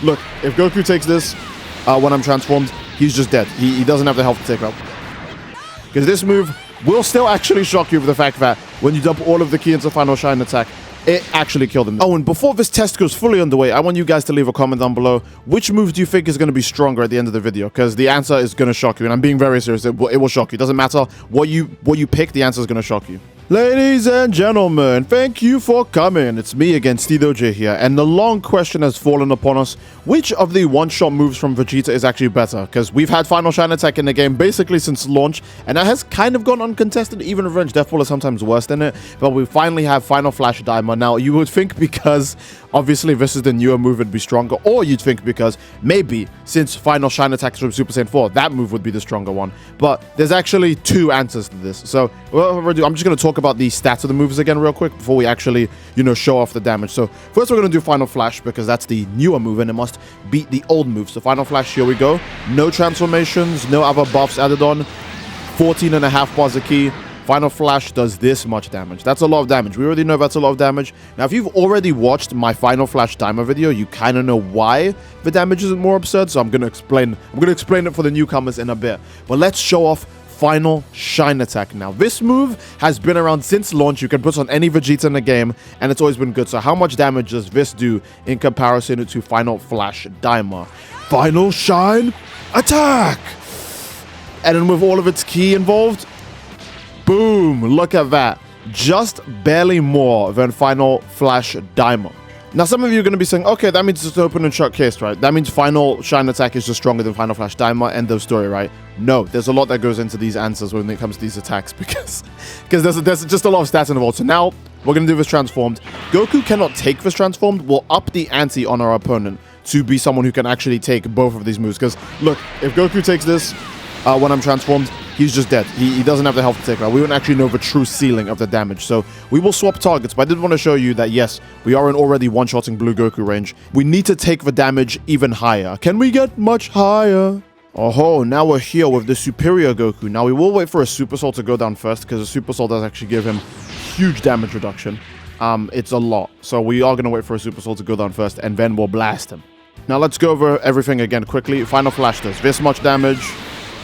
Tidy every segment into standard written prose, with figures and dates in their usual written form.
look, if Goku takes this when I'm transformed, he's just dead. He doesn't have the health to take up. Because this move will still actually shock you for the fact that when you dump all of the ki into Final Shine attack, it actually killed him. Oh, and before this test goes fully underway, I want you guys to leave a comment down below. Which move do you think is going to be stronger at the end of the video? Because the answer is going to shock you. And I'm being very serious. It will shock you. It doesn't matter what you pick, the answer is going to shock you. Ladies and gentlemen, thank you for coming. It's me again, SteveOJ here, and the long question has fallen upon us. Which of the one-shot moves from Vegeta is actually better? Because we've had Final Shine attack in the game basically since launch, and that has kind of gone uncontested. Even Revenge Death Ball is sometimes worse than it, but we finally have Final Flash DAIMA. Now, you would think because obviously this is the newer move, it'd be stronger, or you'd think because maybe since Final Shine attacks from Super Saiyan 4, that move would be the stronger one. But there's actually two answers to this. So what I'm just going to talk about the stats of the moves again real quick before we actually, show off the damage. So first we're going to do Final Flash because that's the newer move and it must beat the old move. So Final Flash, here we go. No transformations, no other buffs added on. 14.5 bars of ki. Final Flash does this much damage. That's a lot of damage. We already know that's a lot of damage. Now, if you've already watched my Final Flash DAIMA video, you kind of know why the damage isn't more absurd. So I'm going to explain it for the newcomers in a bit. But let's show off Final Shine attack now. This move has been around since launch. You can put on any Vegeta in the game, and it's always been good. So how much damage does this do in comparison to Final Flash DAIMA? Final Shine attack! And then with all of its ki involved, boom, look at that. Just barely more than Final Flash DAIMA. Now, some of you are going to be saying, okay, that means it's an open and shut case, right? That means Final Shine attack is just stronger than Final Flash DAIMA, end of story, right? No, there's a lot that goes into these answers when it comes to these attacks because there's just a lot of stats involved. So now we're going to do this transformed. Goku cannot take this transformed. We'll up the ante on our opponent to be someone who can actually take both of these moves. Because, look, if Goku takes this when I'm transformed, he's just dead. He doesn't have the health to take that. We won't actually know the true ceiling of the damage. So we will swap targets. But I did want to show you that, yes, we are in already one-shotting Blue Goku range. We need to take the damage even higher. Can we get much higher? Oh, now we're here with the Superior Goku. Now we will wait for a Super Soul to go down first because a Super Soul does actually give him huge damage reduction. It's a lot. So we are going to wait for a Super Soul to go down first and then we'll blast him. Now let's go over everything again quickly. Final Flash does this much damage.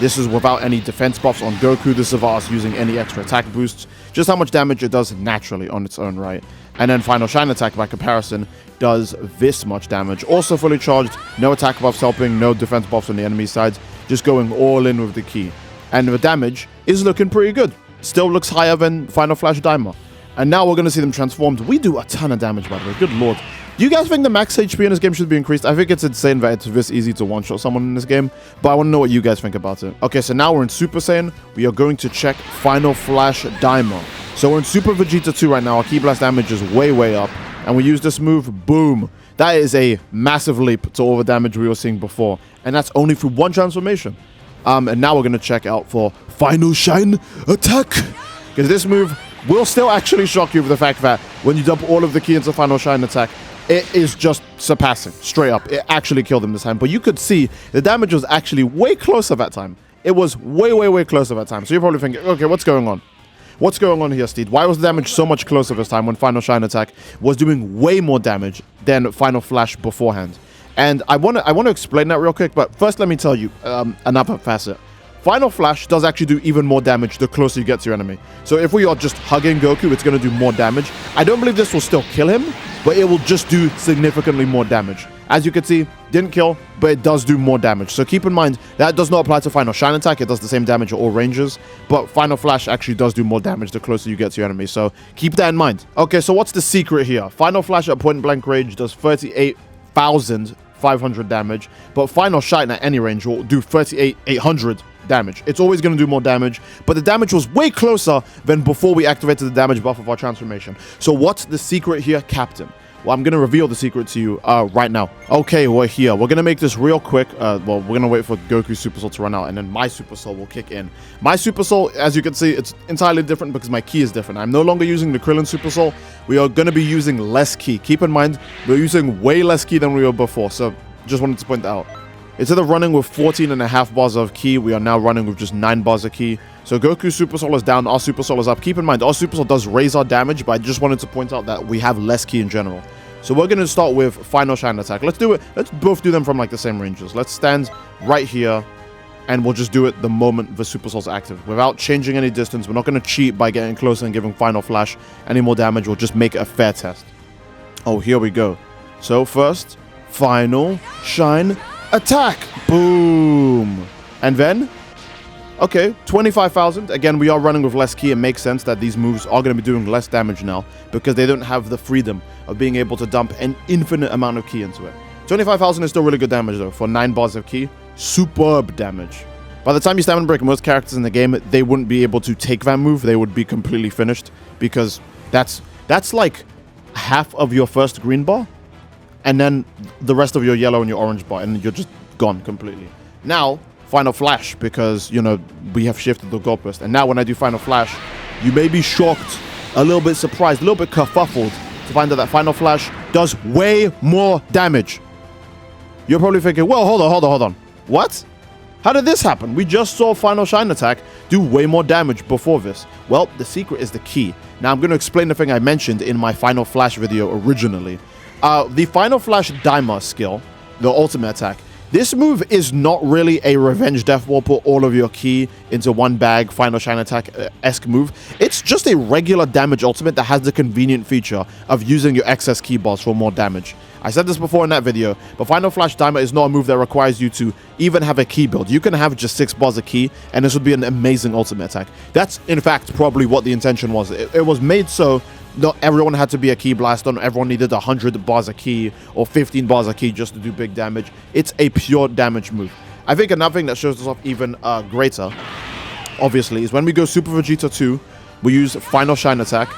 This is without any defense buffs on Goku. This is without us using any extra attack boosts. Just how much damage it does naturally on its own right. And then Final Shine attack, by comparison, does this much damage. Also fully charged, no attack buffs helping, no defense buffs on the enemy side. Just going all in with the ki. And the damage is looking pretty good. Still looks higher than Final Flash DAIMA. And now we're going to see them transformed. We do a ton of damage, by the way. Good lord. Do you guys think the max HP in this game should be increased? I think it's insane that it's this easy to one-shot someone in this game, but I want to know what you guys think about it. Okay, so now we're in Super Saiyan. We are going to check Final Flash DAIMA. So we're in Super Vegeta 2 right now. Our Ki Blast damage is way, way up, and we use this move, boom. That is a massive leap to all the damage we were seeing before, and that's only through one transformation. And now we're going to check out for Final Shine attack, because this move will still actually shock you for the fact that when you dump all of the ki into Final Shine attack, it is just surpassing, straight up. It actually killed him this time. But you could see the damage was actually way closer that time. It was way, way, way closer that time. So you're probably thinking, okay, what's going on? What's going on here, Steve? Why was the damage so much closer this time when Final Shine attack was doing way more damage than Final Flash beforehand? And I want to explain that real quick, but first let me tell you another facet. Final Flash does actually do even more damage the closer you get to your enemy. So if we are just hugging Goku, it's going to do more damage. I don't believe this will still kill him, but it will just do significantly more damage. As you can see, didn't kill, but it does do more damage. So keep in mind, that does not apply to Final Shine attack. It does the same damage at all ranges, but Final Flash actually does do more damage the closer you get to your enemy. So keep that in mind. Okay, so what's the secret here? Final Flash at point blank range does 38,500 damage, but Final Shine at any range will do 38,800 damage. It's always going to do more damage, but the damage was way closer than before we activated the damage buff of our transformation. So what's the secret here, Captain? Well, I'm going to reveal the secret to you right now. Okay, we're here. We're going to make this real quick. Well, we're going to wait for Goku's Super Soul to run out, and then my Super Soul will kick in. My Super Soul, as you can see, it's entirely different because my ki is different. I'm no longer using the Krillin Super Soul. We are going to be using less ki. Keep in mind, we're using way less ki than we were before, so just wanted to point that out. Instead of running with 14.5 bars of ki, we are now running with just 9 bars of ki. So Goku's Super Soul is down, our Super Soul is up. Keep in mind, our Super Soul does raise our damage, but I just wanted to point out that we have less ki in general. So we're going to start with Final Shine Attack. Let's do it. Let's both do them from like the same ranges. Let's stand right here, and we'll just do it the moment the Supercell's active, without changing any distance. We're not going to cheat by getting closer and giving Final Flash any more damage. We'll just make it a fair test. Oh, here we go. So first, Final Shine Attack. Boom. And then, okay, 25,000. Again, we are running with less ki. It makes sense that these moves are going to be doing less damage now because they don't have the freedom of being able to dump an infinite amount of ki into it. 25,000 is still really good damage though. For 9 bars of ki, superb damage. By the time you stamina break most characters in the game, they wouldn't be able to take that move. They would be completely finished because that's like half of your first green bar and then the rest of your yellow and your orange bar, and you're just gone completely. Now, Final Flash, because, you know, we have shifted the goalpost. And now when I do Final Flash, you may be shocked, a little bit surprised, a little bit kerfuffled to find out that Final Flash does way more damage. You're probably thinking, well, hold on. What? How did this happen? We just saw Final Shine Attack do way more damage before this. Well, the secret is the ki. Now, I'm going to explain the thing I mentioned in my Final Flash video originally. The Final Flash DAIMA skill, the ultimate attack, this move is not really a revenge death wall, put all of your ki into one bag, Final Shine Attack-esque move. It's just a regular damage ultimate that has the convenient feature of using your excess ki bars for more damage. I said this before in that video, but Final Flash DAIMA is not a move that requires you to even have a ki build. You can have just 6 bars of ki, and this would be an amazing ultimate attack. That's, in fact, probably what the intention was. It was made so not everyone had to be a ki blaster. Not everyone needed 100 bars of ki or 15 bars of ki just to do big damage. It's a pure damage move. I think another thing that shows this off even greater, obviously, is when we go Super Vegeta 2, we use Final Shine Attack.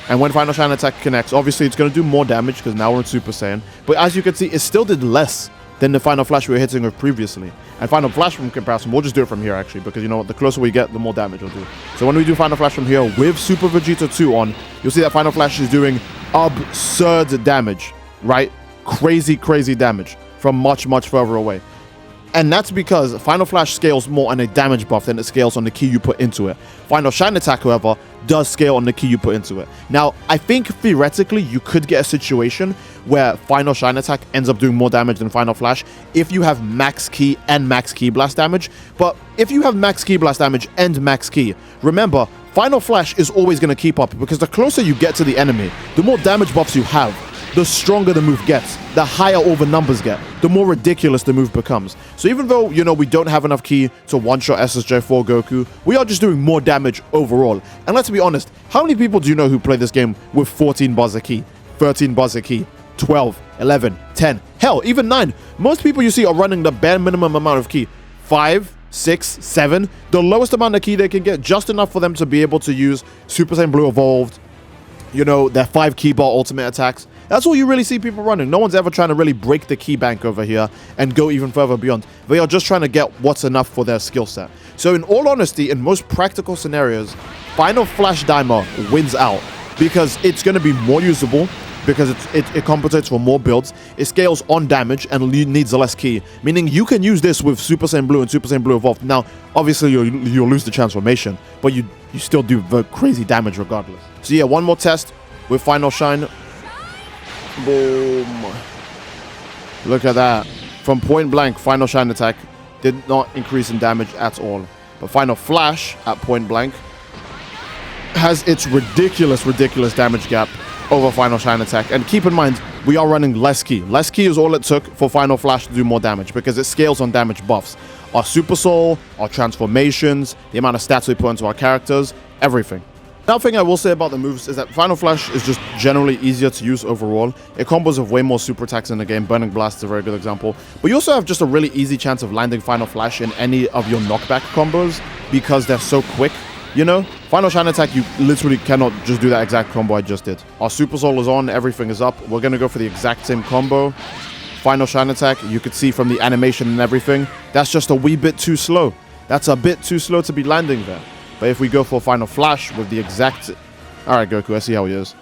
And when Final Shine Attack connects, obviously it's going to do more damage because now we're in Super Saiyan. But as you can see, it still did less than the Final Flash we were hitting with previously. And Final Flash from comparison, we'll just do it from here actually, because you know what, the closer we get, the more damage it'll do. So when we do Final Flash from here with Super Vegeta 2 on, you'll see that Final Flash is doing absurd damage, right? Crazy damage from much further away. And that's because Final Flash scales more on a damage buff than it scales on the ki you put into it. Final Shine Attack, however, does scale on the ki you put into it. Now, I think theoretically you could get a situation where Final Shine Attack ends up doing more damage than Final Flash if you have max ki and max ki blast damage. But if you have max ki blast damage and max ki, remember, Final Flash is always going to keep up because the closer you get to the enemy, the more damage buffs you have, the stronger the move gets, the higher all the numbers get, the more ridiculous the move becomes. So even though, you know, we don't have enough ki to one-shot SSJ4 Goku, we are just doing more damage overall. And let's be honest, how many people do you know who play this game with 14 bars of ki, 13 bars of ki, 12, 11, 10, hell, even 9? Most people you see are running the bare minimum amount of ki, 5, 6, 7, the lowest amount of ki they can get, just enough for them to be able to use Super Saiyan Blue Evolved, you know, their 5 ki bar ultimate attacks. That's all you really see people running. No one's ever trying to really break the ki bank over here and go even further beyond. They are just trying to get what's enough for their skill set. So in all honesty, in most practical scenarios, Final Flash DAIMA wins out because it's going to be more usable, because it compensates for more builds, it scales on damage, and needs less ki, meaning you can use this with Super Saiyan Blue and Super Saiyan Blue Evolved. Now, obviously, you'll lose the transformation, but you still do the crazy damage regardless. So yeah, one more test with Final Shine. Boom. Look at that. From point blank, Final Shine Attack did not increase in damage at all. But Final Flash at point blank has its ridiculous damage gap over Final Shine Attack. And keep in mind, we are running less ki. Less ki is all it took for Final Flash to do more damage because it scales on damage buffs. Our Super Soul, our transformations, the amount of stats we put into our characters, everything. Another thing I will say about the moves is that Final Flash is just generally easier to use overall. It combos with way more super attacks in the game. Burning Blast is a very good example. But you also have just a really easy chance of landing Final Flash in any of your knockback combos because they're so quick, you know? Final Shine Attack, you literally cannot just do that exact combo I just did. Our Super Soul is on, everything is up. We're going to go for the exact same combo. Final Shine Attack, you could see from the animation and everything, that's just a wee bit too slow. That's a bit too slow to be landing there. But if we go for Final Flash with the exact... Alright, Goku, I see how he is.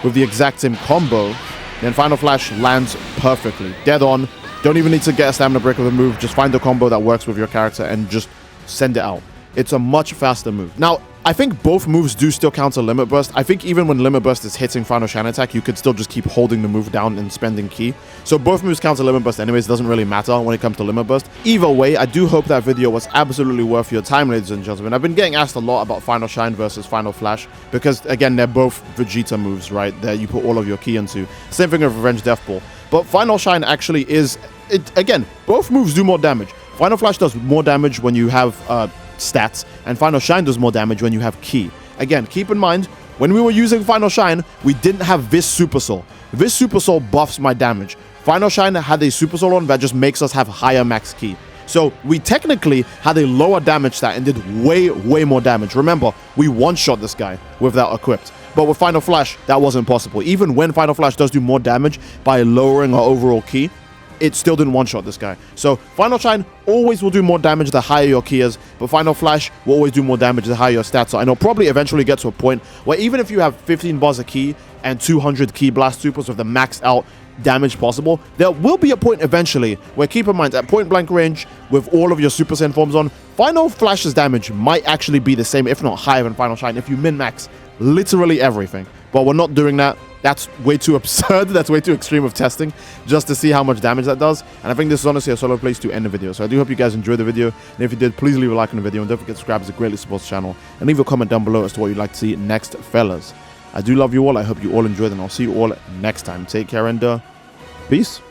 With the exact same combo, then Final Flash lands perfectly. Dead on. Don't even need to get a stamina break of the move. Just find the combo that works with your character and just send it out. it's a much faster move. Now, I think both moves do still counter Limit Burst. I think even when Limit Burst is hitting Final Shine Attack, you could still just keep holding the move down and spending ki. So both moves counter Limit Burst anyways. It doesn't really matter when it comes to Limit Burst. Either way, I do hope that video was absolutely worth your time, ladies and gentlemen. I've been getting asked a lot about Final Shine versus Final Flash because, again, they're both Vegeta moves, right? That you put all of your ki into. Same thing with Revenge Death Ball. But Final Shine actually is... again, both moves do more damage. Final Flash does more damage when you have... stats, and Final Shine does more damage when you have ki. Again, keep in mind, when we were using Final Shine, we didn't have this Super Soul. This Super Soul buffs my damage. Final Shine had a Super Soul on that just makes us have higher max ki. So we technically had a lower damage stat and did way more damage. Remember, we one-shot this guy without equipped. But with Final Flash, that wasn't possible. Even when Final Flash does do more damage by lowering our overall ki, it still didn't one-shot this guy. So Final Shine always will do more damage the higher your ki is, but Final Flash will always do more damage the higher your stats are. And it'll probably eventually get to a point where even if you have 15 bars of ki and 200 ki blast supers with the maxed out damage possible, there will be a point eventually where, keep in mind, at point blank range with all of your Super Saiyan forms on, Final Flash's damage might actually be the same, if not higher than Final Shine, if you min-max literally everything. But we're not doing that. That's way too absurd. That's way too extreme of testing just to see how much damage that does. And I think this is honestly a solid place to end the video. So I do hope you guys enjoyed the video. And if you did, please leave a like on the video. And don't forget to subscribe, as it greatly supports the channel. And leave a comment down below as to what you'd like to see next, fellas. I do love you all. I hope you all enjoyed, and I'll see you all next time. Take care and peace.